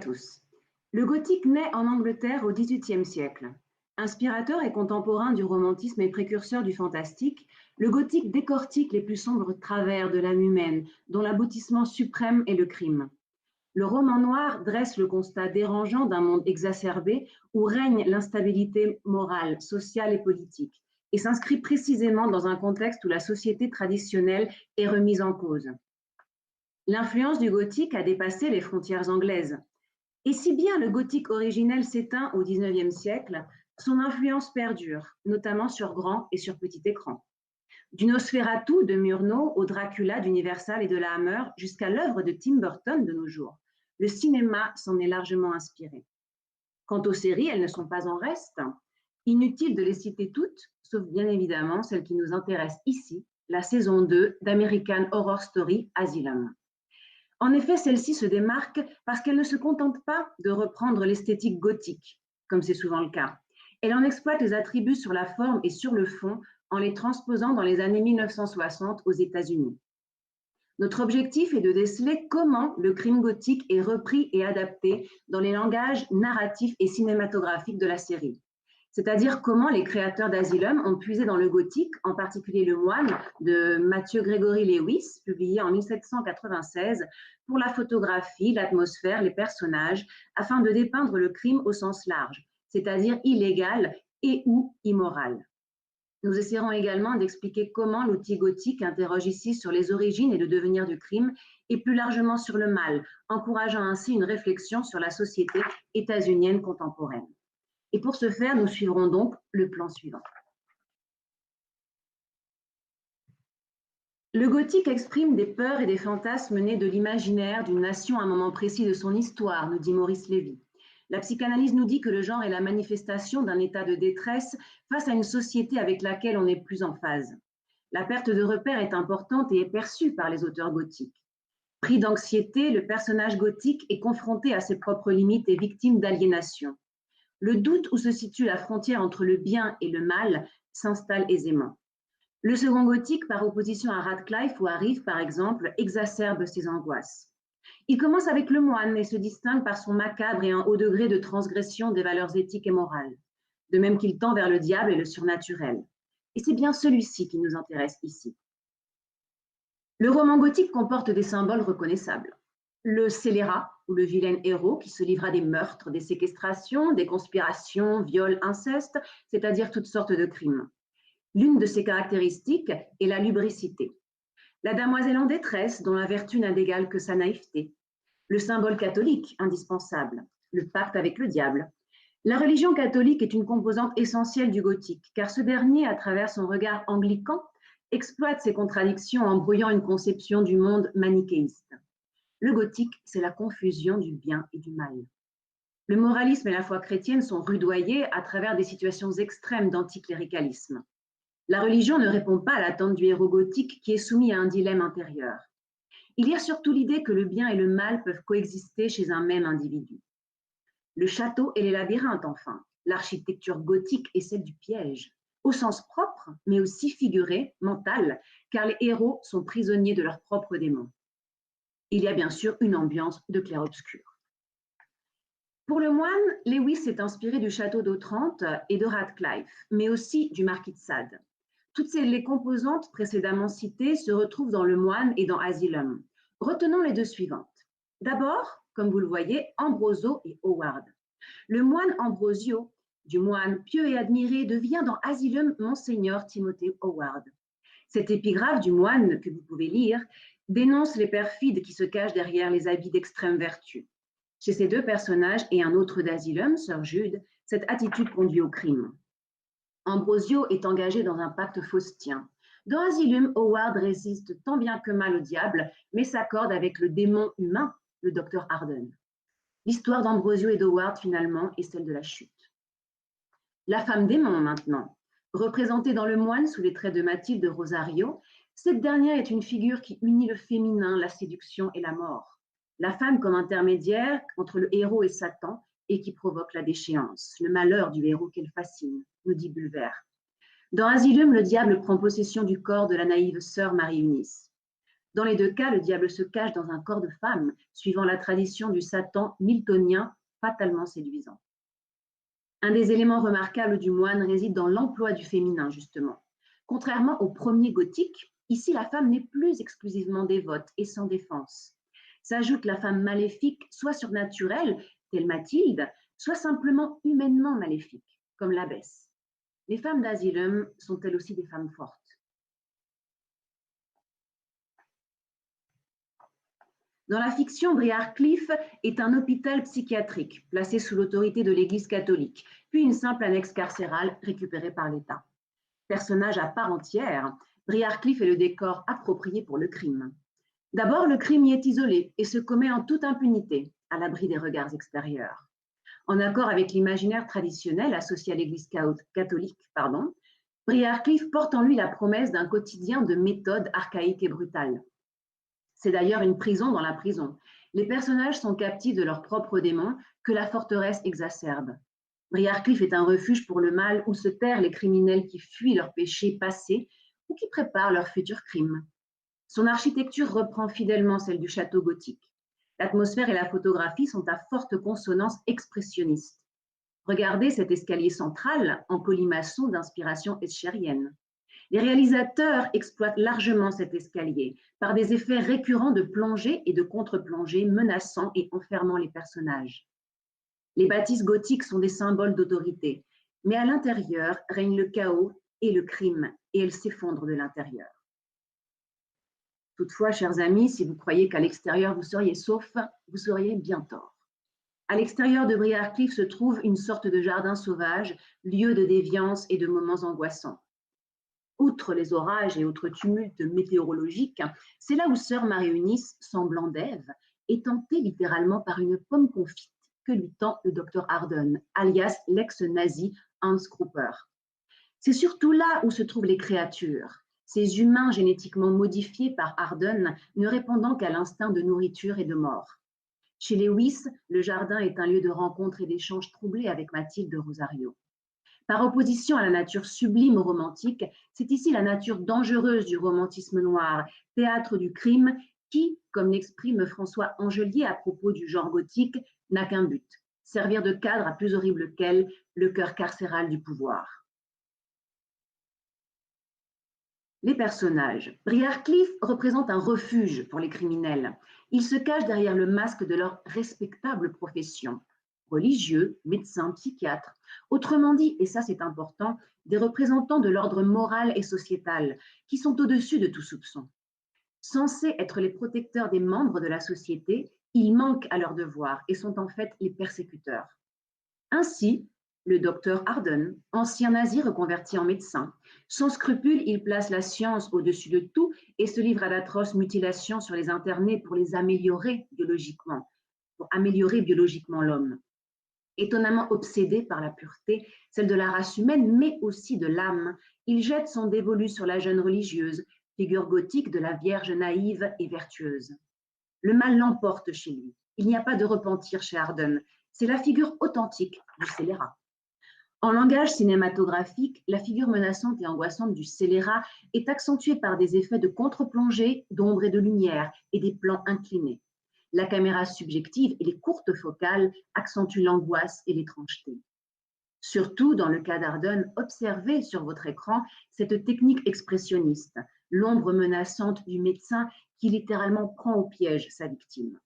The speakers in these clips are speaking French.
tous. Le gothique naît en Angleterre au XVIIIe siècle. Inspirateur et contemporain du romantisme et précurseur du fantastique, le gothique décortique les plus sombres travers de l'âme humaine, dont l'aboutissement suprême est le crime. Le roman noir dresse le constat dérangeant d'un monde exacerbé où règne l'instabilité morale, sociale et politique, et s'inscrit précisément dans un contexte où la société traditionnelle est remise en cause. L'influence du gothique a dépassé les frontières anglaises. Et si bien le gothique originel s'éteint au XIXe siècle, son influence perdure, notamment sur grand et sur petit écran. Du Nosferatu de Murnau au Dracula d'Universal et de la Hammer jusqu'à l'œuvre de Tim Burton de nos jours, le cinéma s'en est largement inspiré. Quant aux séries, elles ne sont pas en reste. Inutile de les citer toutes, sauf bien évidemment celle qui nous intéresse ici, la saison 2 d'American Horror Story Asylum. En effet, celle-ci se démarque parce qu'elle ne se contente pas de reprendre l'esthétique gothique, comme c'est souvent le cas. Elle en exploite les attributs sur la forme et sur le fond en les transposant dans les années 1960 aux États-Unis. Notre objectif est de déceler comment le crime gothique est repris et adapté dans les langages narratifs et cinématographiques de la série. C'est-à-dire comment les créateurs d'Asylum ont puisé dans le gothique, en particulier Le Moine de Matthew Gregory Lewis, publié en 1796, pour la photographie, l'atmosphère, les personnages, afin de dépeindre le crime au sens large, c'est-à-dire illégal et ou immoral. Nous essaierons également d'expliquer comment l'outil gothique interroge ici sur les origines et le devenir du crime, et plus largement sur le mal, encourageant ainsi une réflexion sur la société états-unienne contemporaine. Et pour ce faire, nous suivrons donc le plan suivant. Le gothique exprime des peurs et des fantasmes nés de l'imaginaire d'une nation à un moment précis de son histoire, nous dit Maurice Lévy. La psychanalyse nous dit que le genre est la manifestation d'un état de détresse face à une société avec laquelle on n'est plus en phase. La perte de repères est importante et est perçue par les auteurs gothiques. Pris d'anxiété, le personnage gothique est confronté à ses propres limites et victime d'aliénation. Le doute où se situe la frontière entre le bien et le mal s'installe aisément. Le second gothique, par opposition à Radcliffe ou à Reeve, par exemple, exacerbe ses angoisses. Il commence avec le moine et se distingue par son macabre et un haut degré de transgression des valeurs éthiques et morales, de même qu'il tend vers le diable et le surnaturel. Et c'est bien celui-ci qui nous intéresse ici. Le roman gothique comporte des symboles reconnaissables. Le scélérat, ou le vilain héros qui se livre à des meurtres, des séquestrations, des conspirations, viols, incestes, c'est-à-dire toutes sortes de crimes. L'une de ses caractéristiques est la lubricité. La damoiselle en détresse, dont la vertu n'a d'égal que sa naïveté. Le symbole catholique, indispensable. Le pacte avec le diable. La religion catholique est une composante essentielle du gothique, car ce dernier, à travers son regard anglican, exploite ces contradictions en brouillant une conception du monde manichéiste. Le gothique, c'est la confusion du bien et du mal. Le moralisme et la foi chrétienne sont rudoyés à travers des situations extrêmes d'anticléricalisme. La religion ne répond pas à l'attente du héros gothique qui est soumis à un dilemme intérieur. Il y a surtout l'idée que le bien et le mal peuvent coexister chez un même individu. Le château et les labyrinthes, enfin. L'architecture gothique est celle du piège, au sens propre, mais aussi figuré, mental, car les héros sont prisonniers de leurs propres démons. Il y a bien sûr une ambiance de clair-obscur. Pour le moine, Lewis s'est inspiré du château d'Otrante et de Radcliffe, mais aussi du marquis de Sade. Toutes les composantes précédemment citées se retrouvent dans le moine et dans Asylum. Retenons les deux suivantes. D'abord, comme vous le voyez, Ambrosio et Howard. Le moine Ambrosio, du moine pieux et admiré, devient dans Asylum Monseigneur Timothy Howard. Cette épigraphe du moine que vous pouvez lire dénonce les perfides qui se cachent derrière les habits d'extrême vertu. Chez ces deux personnages et un autre d'Asylum, Sir Jude, cette attitude conduit au crime. Ambrosio est engagé dans un pacte faustien. Dans Asylum, Howard résiste tant bien que mal au diable, mais s'accorde avec le démon humain, le docteur Arden. L'histoire d'Ambrosio et d'Howard, finalement, est celle de la chute. La femme démon, maintenant. Représentée dans Le Moine sous les traits de Mathilde Rosario, cette dernière est une figure qui unit le féminin, la séduction et la mort. La femme comme intermédiaire entre le héros et Satan et qui provoque la déchéance, le malheur du héros qu'elle fascine, nous dit Bulwer. Dans Asylum, le diable prend possession du corps de la naïve sœur Marie-Eunice. Dans les deux cas, le diable se cache dans un corps de femme, suivant la tradition du Satan miltonien fatalement séduisant. Un des éléments remarquables du moine réside dans l'emploi du féminin, justement. Contrairement au premier gothique, ici la femme n'est plus exclusivement dévote et sans défense. S'ajoute la femme maléfique, soit surnaturelle, telle Mathilde, soit simplement humainement maléfique, comme l'abbesse. Les femmes d'Asylum sont elles aussi des femmes fortes. Dans la fiction, Briarcliff est un hôpital psychiatrique placé sous l'autorité de l'Église catholique, puis une simple annexe carcérale récupérée par l'État. Personnage à part entière, Briarcliff est le décor approprié pour le crime. D'abord, le crime y est isolé et se commet en toute impunité, à l'abri des regards extérieurs. En accord avec l'imaginaire traditionnel associé à l'Église catholique, Briarcliff porte en lui la promesse d'un quotidien de méthode archaïque et brutale. C'est d'ailleurs une prison dans la prison. Les personnages sont captifs de leurs propres démons que la forteresse exacerbe. Briarcliff est un refuge pour le mal où se terrent les criminels qui fuient leurs péchés passés ou qui préparent leurs futurs crimes. Son architecture reprend fidèlement celle du château gothique. L'atmosphère et la photographie sont à forte consonance expressionniste. Regardez cet escalier central en colimaçon d'inspiration eschérienne. Les réalisateurs exploitent largement cet escalier par des effets récurrents de plongée et de contre-plongée menaçant et enfermant les personnages. Les bâtisses gothiques sont des symboles d'autorité, mais à l'intérieur règne le chaos et le crime, et elles s'effondrent de l'intérieur. Toutefois, chers amis, si vous croyez qu'à l'extérieur vous seriez sauf, vous seriez bien tort. À l'extérieur de Briarcliff se trouve une sorte de jardin sauvage, lieu de déviance et de moments angoissants. Outre les orages et autres tumultes météorologiques, c'est là où sœur Marie-Eunice, semblant d'Ève, est tentée littéralement par une pomme confite que lui tend le docteur Arden, alias l'ex-nazi Hans Grupper. C'est surtout là où se trouvent les créatures, ces humains génétiquement modifiés par Arden, ne répondant qu'à l'instinct de nourriture et de mort. Chez Lewis, le jardin est un lieu de rencontre et d'échange troublé avec Mathilde de Rosario. Par opposition à la nature sublime romantique, c'est ici la nature dangereuse du romantisme noir, théâtre du crime, qui, comme l'exprime François Angelier à propos du genre gothique, n'a qu'un but, servir de cadre à plus horrible qu'elle, le cœur carcéral du pouvoir. Les personnages. Briarcliff représente un refuge pour les criminels. Ils se cachent derrière le masque de leur respectable profession. Religieux, médecins, psychiatres. Autrement dit, et ça c'est important, des représentants de l'ordre moral et sociétal, qui sont au-dessus de tout soupçon. Censés être les protecteurs des membres de la société, ils manquent à leurs devoirs et sont en fait les persécuteurs. Ainsi, le docteur Arden, ancien nazi reconverti en médecin. Sans scrupule, il place la science au-dessus de tout et se livre à d'atroces mutilations sur les internés pour les améliorer biologiquement, l'homme. Étonnamment obsédé par la pureté, celle de la race humaine, mais aussi de l'âme, il jette son dévolu sur la jeune religieuse, figure gothique de la Vierge naïve et vertueuse. Le mal l'emporte chez lui. Il n'y a pas de repentir chez Arden. C'est la figure authentique du scélérat. En langage cinématographique, la figure menaçante et angoissante du scélérat est accentuée par des effets de contre-plongée, d'ombre et de lumière et des plans inclinés. La caméra subjective et les courtes focales accentuent l'angoisse et l'étrangeté. Surtout, dans le cas d'Arden, observez sur votre écran cette technique expressionniste, l'ombre menaçante du médecin qui littéralement prend au piège sa victime.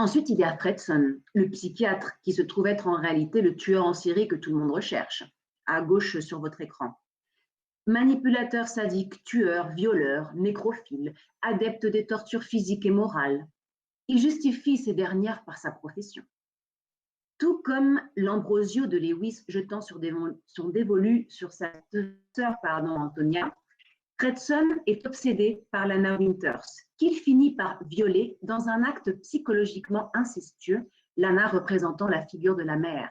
Ensuite, il y a Fredson, le psychiatre, qui se trouve être en réalité le tueur en série que tout le monde recherche, à gauche sur votre écran. Manipulateur sadique, tueur, violeur, nécrophile, adepte des tortures physiques et morales. Il justifie ces dernières par sa profession. Tout comme l'Ambrosio de Lewis jetant son dévolu sur sa sœur Antonia, Fredson est obsédé par Lana Winters, qu'il finit par violer dans un acte psychologiquement incestueux, Lana représentant la figure de la mère.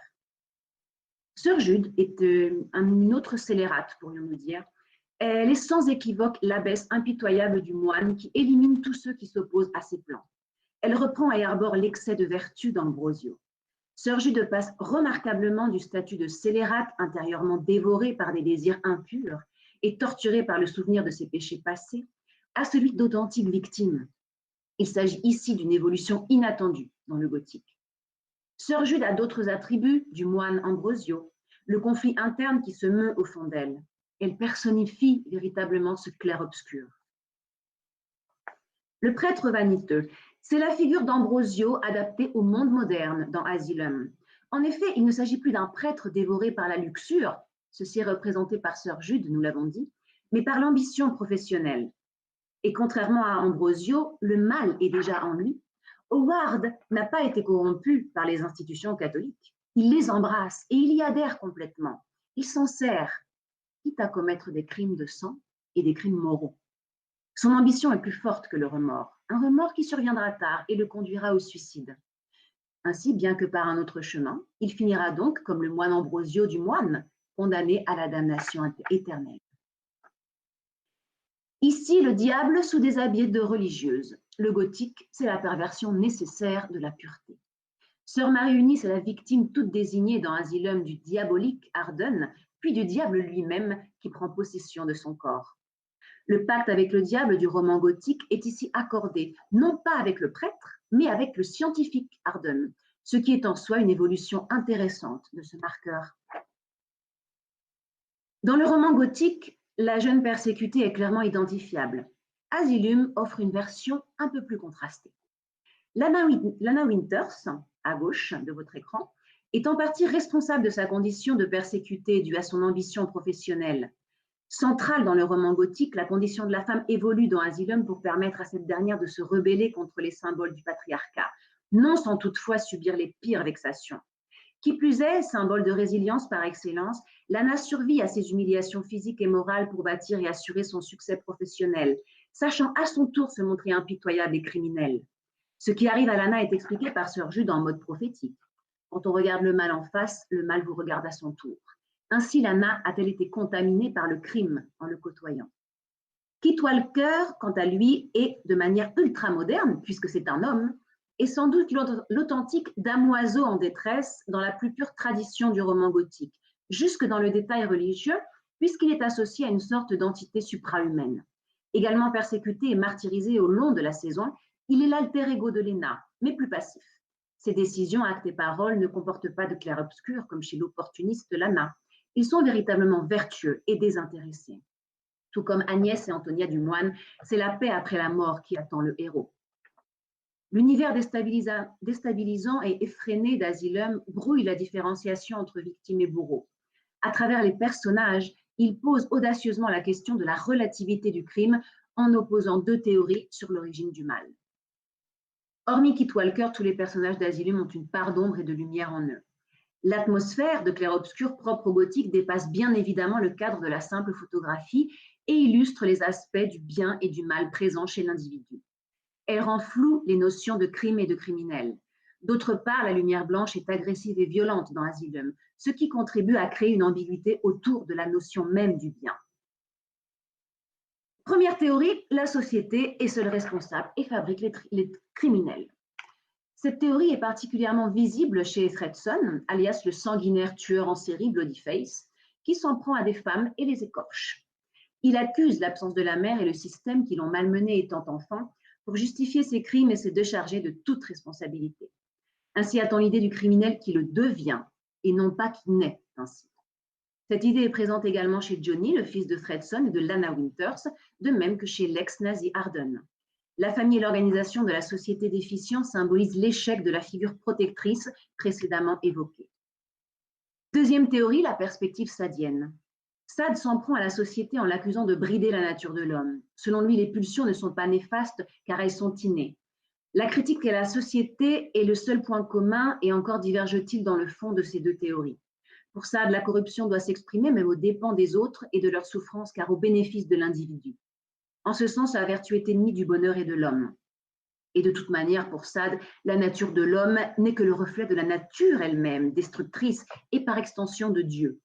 Sœur Jude est une autre scélérate, pourrions-nous dire. Elle est sans équivoque l'abbesse impitoyable du moine qui élimine tous ceux qui s'opposent à ses plans. Elle reprend et arbore l'excès de vertu d'Ambrosio. Sœur Jude passe remarquablement du statut de scélérate intérieurement dévorée par des désirs impurs et torturée par le souvenir de ses péchés passés, à celui d'authentiques victimes. Il s'agit ici d'une évolution inattendue dans le gothique. Sœur Jude a d'autres attributs du moine Ambrosio, le conflit interne qui se meut au fond d'elle. Elle personnifie véritablement ce clair-obscur. Le prêtre vaniteux, c'est la figure d'Ambrosio adaptée au monde moderne dans Asylum. En effet, il ne s'agit plus d'un prêtre dévoré par la luxure, ceci est représenté par Sœur Jude, nous l'avons dit, mais par l'ambition professionnelle. Et contrairement à Ambrosio, le mal est déjà en lui. Howard n'a pas été corrompu par les institutions catholiques. Il les embrasse et il y adhère complètement. Il s'en sert, quitte à commettre des crimes de sang et des crimes moraux. Son ambition est plus forte que le remords, un remords qui surviendra tard et le conduira au suicide. Ainsi, bien que par un autre chemin, il finira donc, comme le moine Ambrosio du moine, condamné à la damnation éternelle. Ici, le diable sous des habits de religieuse. Le gothique, c'est la perversion nécessaire de la pureté. Sœur Marie-Eunice est la victime toute désignée dans Asylum du diabolique Arden, puis du diable lui-même qui prend possession de son corps. Le pacte avec le diable du roman gothique est ici accordé, non pas avec le prêtre, mais avec le scientifique Arden, ce qui est en soi une évolution intéressante de ce marqueur. Dans le roman gothique, la jeune persécutée est clairement identifiable. Asylum offre une version un peu plus contrastée. Lana Winters, à gauche de votre écran, est en partie responsable de sa condition de persécutée due à son ambition professionnelle. Centrale dans le roman gothique, la condition de la femme évolue dans Asylum pour permettre à cette dernière de se rebeller contre les symboles du patriarcat, non sans toutefois subir les pires vexations. Qui plus est, symbole de résilience par excellence, Lana survit à ses humiliations physiques et morales pour bâtir et assurer son succès professionnel, sachant à son tour se montrer impitoyable et criminelle. Ce qui arrive à Lana est expliqué par Sœur Jude en mode prophétique. Quand on regarde le mal en face, le mal vous regarde à son tour. Ainsi, Lana a-t-elle été contaminée par le crime en le côtoyant. Keith Walker, quant à lui, est de manière ultra-moderne, puisque c'est un homme, est sans doute l'authentique damoiseau en détresse dans la plus pure tradition du roman gothique, jusque dans le détail religieux, puisqu'il est associé à une sorte d'entité suprahumaine. Également persécuté et martyrisé au long de la saison, il est l'alter ego de Lena, mais plus passif. Ses décisions, actes et paroles ne comportent pas de clair-obscur comme chez l'opportuniste Lana. Ils sont véritablement vertueux et désintéressés. Tout comme Agnès et Antonia du Moine, c'est la paix après la mort qui attend le héros. L'univers déstabilisant et effréné d'Asylum brouille la différenciation entre victime et bourreau. À travers les personnages, il pose audacieusement la question de la relativité du crime en opposant deux théories sur l'origine du mal. Hormis Keith Walker, tous les personnages d'Asylum ont une part d'ombre et de lumière en eux. L'atmosphère de clair-obscur propre au gothique dépasse bien évidemment le cadre de la simple photographie et illustre les aspects du bien et du mal présents chez l'individu. Elle rend floues les notions de crime et de criminel. D'autre part, la lumière blanche est agressive et violente dans Asylum, ce qui contribue à créer une ambiguïté autour de la notion même du bien. Première théorie, la société est seule responsable et fabrique les criminels. Cette théorie est particulièrement visible chez Fredson, alias le sanguinaire tueur en série Bloodyface, qui s'en prend à des femmes et les écorche. Il accuse l'absence de la mère et le système qui l'ont malmené étant enfant pour justifier ses crimes et se décharger de toute responsabilité. Ainsi a-t-on l'idée du criminel qui le devient et non pas qui naît ainsi. Cette idée est présente également chez Johnny, le fils de Fredson et de Lana Winters, de même que chez l'ex-nazi Arden. La famille et l'organisation de la société déficient symbolisent l'échec de la figure protectrice précédemment évoquée. Deuxième théorie, la perspective sadienne. Sade s'en prend à la société en l'accusant de brider la nature de l'homme. Selon lui, les pulsions ne sont pas néfastes car elles sont innées. La critique à la société est le seul point commun et encore diverge-t-il dans le fond de ces deux théories. Pour Sade, la corruption doit s'exprimer même aux dépens des autres et de leur souffrance car au bénéfice de l'individu. En ce sens, la vertu est ennemie du bonheur et de l'homme. Et de toute manière, pour Sade, la nature de l'homme n'est que le reflet de la nature elle-même, destructrice et par extension de Dieu.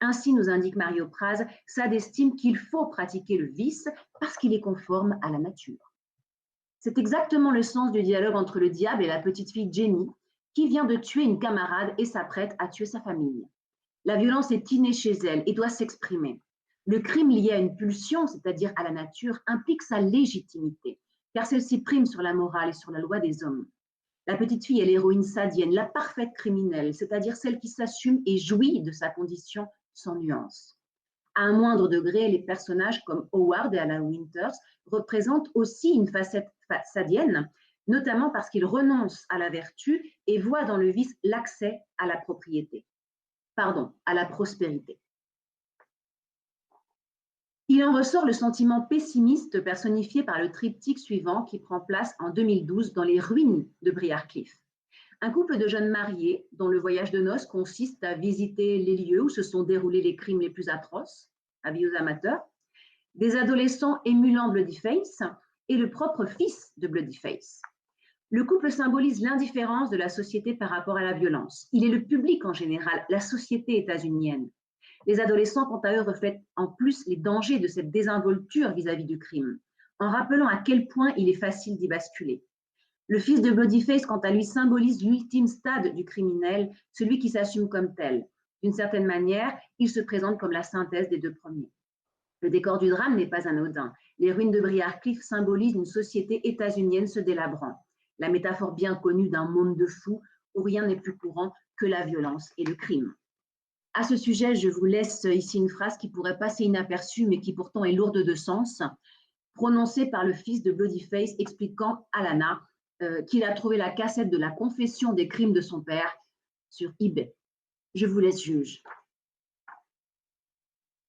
Ainsi, nous indique Mario Praz, Sade estime qu'il faut pratiquer le vice parce qu'il est conforme à la nature. C'est exactement le sens du dialogue entre le diable et la petite fille Jenny, qui vient de tuer une camarade et s'apprête à tuer sa famille. La violence est innée chez elle et doit s'exprimer. Le crime lié à une pulsion, c'est-à-dire à la nature, implique sa légitimité, car celle-ci prime sur la morale et sur la loi des hommes. La petite fille est l'héroïne sadienne, la parfaite criminelle, c'est-à-dire celle qui s'assume et jouit de sa condition sans nuance. À un moindre degré, les personnages comme Howard et Anna Winters représentent aussi une facette sadienne, notamment parce qu'ils renoncent à la vertu et voient dans le vice l'accès à la propriété. Pardon, à la prospérité. Il en ressort le sentiment pessimiste personnifié par le triptyque suivant qui prend place en 2012 dans les ruines de Briarcliff. Un couple de jeunes mariés dont le voyage de noces consiste à visiter les lieux où se sont déroulés les crimes les plus atroces, avis aux amateurs, des adolescents émulant Bloodyface et le propre fils de Bloodyface. Le couple symbolise l'indifférence de la société par rapport à la violence. Il est le public en général, la société états-unienne. Les adolescents, quant à eux, reflètent en plus les dangers de cette désinvolture vis-à-vis du crime, en rappelant à quel point il est facile d'y basculer. Le fils de Bloodyface, quant à lui, symbolise l'ultime stade du criminel, celui qui s'assume comme tel. D'une certaine manière, il se présente comme la synthèse des deux premiers. Le décor du drame n'est pas anodin. Les ruines de Briarcliff symbolisent une société états-unienne se délabrant. La métaphore bien connue d'un monde de fous où rien n'est plus courant que la violence et le crime. À ce sujet, je vous laisse ici une phrase qui pourrait passer inaperçue, mais qui pourtant est lourde de sens, prononcée par le fils de Bloodyface expliquant à Lana qu'il a trouvé la cassette de la confession des crimes de son père sur eBay. Je vous laisse juge.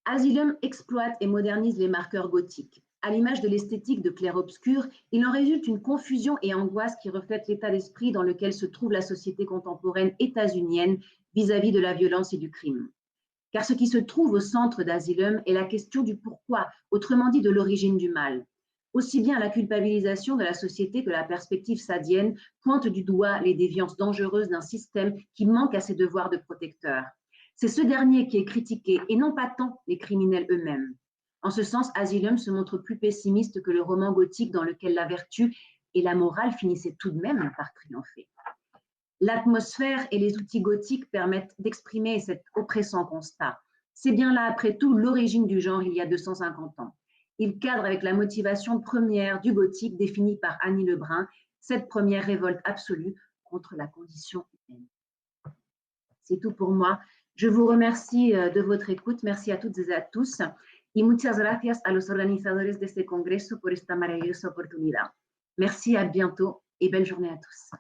Asylum exploite et modernise les marqueurs gothiques. À l'image de l'esthétique de clair-obscur, il en résulte une confusion et angoisse qui reflète l'état d'esprit dans lequel se trouve la société contemporaine états-unienne vis-à-vis de la violence et du crime. Car ce qui se trouve au centre d'Asylum est la question du pourquoi, autrement dit de l'origine du mal. Aussi bien la culpabilisation de la société que la perspective sadienne pointent du doigt les déviances dangereuses d'un système qui manque à ses devoirs de protecteur. C'est ce dernier qui est critiqué et non pas tant les criminels eux-mêmes. En ce sens, Asylum se montre plus pessimiste que le roman gothique dans lequel la vertu et la morale finissaient tout de même par triompher. L'atmosphère et les outils gothiques permettent d'exprimer cet oppressant constat. C'est bien là, après tout, l'origine du genre il y a 250 ans. Il cadre avec la motivation première du gothique définie par Annie Lebrun, cette première révolte absolue contre la condition humaine. C'est tout pour moi. Je vous remercie de votre écoute. Merci à toutes et à tous. Y muchas gracias a los organizadores de este congreso por esta maravillosa oportunidad. Merci, à bientôt et belle journée à tous.